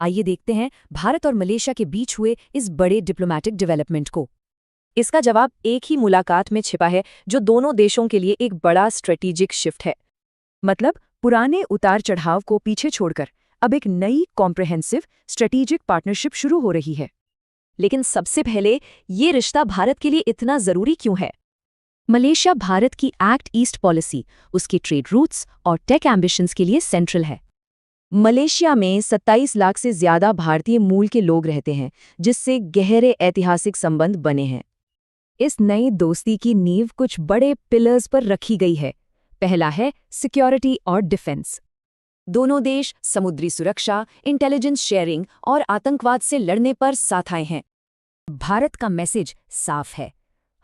आइए देखते हैं भारत और मलेशिया के बीच हुए इस बड़े डिप्लोमैटिक डेवलपमेंट को। इसका जवाब एक ही मुलाकात में छिपा है, जो दोनों देशों के लिए एक बड़ा स्ट्रेटेजिक शिफ्ट है। मतलब पुराने उतार चढ़ाव को पीछे छोड़कर अब एक नई कॉम्प्रिहेंसिव स्ट्रेटेजिक पार्टनरशिप शुरू हो रही है। लेकिन सबसे पहले, ये रिश्ता भारत के लिए इतना जरूरी क्यों है? मलेशिया भारत की एक्ट ईस्ट पॉलिसी, उसकी ट्रेड रूट्स और टेक एम्बिशंस के लिए सेंट्रल है। मलेशिया में 27 लाख से ज्यादा भारतीय मूल के लोग रहते हैं, जिससे गहरे ऐतिहासिक संबंध बने हैं। इस नई दोस्ती की नींव कुछ बड़े पिलर्स पर रखी गई है। पहला है सिक्योरिटी और डिफेंस। दोनों देश समुद्री सुरक्षा, इंटेलिजेंस शेयरिंग और आतंकवाद से लड़ने पर साथ आए हैं। भारत का मैसेज साफ है,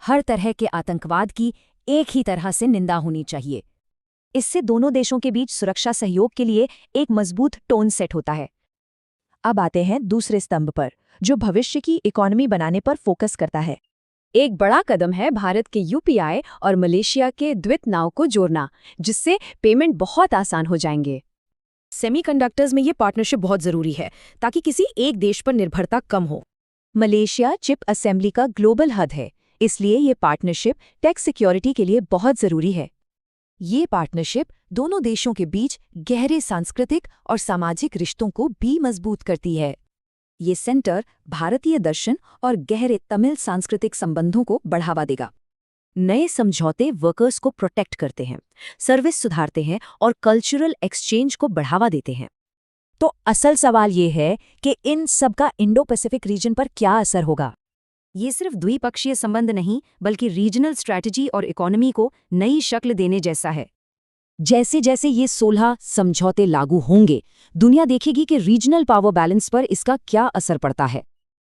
हर तरह के आतंकवाद की एक ही तरह से निंदा होनी चाहिए। इससे दोनों देशों के बीच सुरक्षा सहयोग के लिए एक मजबूत टोन सेट होता है। अब आते हैं दूसरे स्तंभ पर, जो भविष्य की इकोनॉमी बनाने पर फोकस करता है। एक बड़ा कदम है भारत के यूपीआई और मलेशिया के द्वित नाव को जोड़ना, जिससे पेमेंट बहुत आसान हो जाएंगे। सेमीकंडक्टर्स में ये पार्टनरशिप बहुत जरूरी है, ताकि किसी एक देश पर निर्भरता कम हो। मलेशिया चिप असेंबली का ग्लोबल हब है, इसलिए ये पार्टनरशिप टेक सिक्योरिटी के लिए बहुत जरूरी है। ये पार्टनरशिप दोनों देशों के बीच गहरे सांस्कृतिक और सामाजिक रिश्तों को भी मजबूत करती है। ये सेंटर भारतीय दर्शन और गहरे तमिल सांस्कृतिक संबंधों को बढ़ावा देगा। नए समझौते वर्कर्स को प्रोटेक्ट करते हैं, सर्विस सुधारते हैं और कल्चरल एक्सचेंज को बढ़ावा देते हैं। तो असल सवाल ये है कि इन सब का इंडो पैसिफिक रीजन पर क्या असर होगा? ये सिर्फ द्विपक्षीय संबंध नहीं, बल्कि रीजनल स्ट्रैटेजी और इकोनॉमी को नई शक्ल देने जैसा है। जैसे जैसे ये 16 समझौते लागू होंगे, दुनिया देखेगी कि रीजनल पावर बैलेंस पर इसका क्या असर पड़ता है।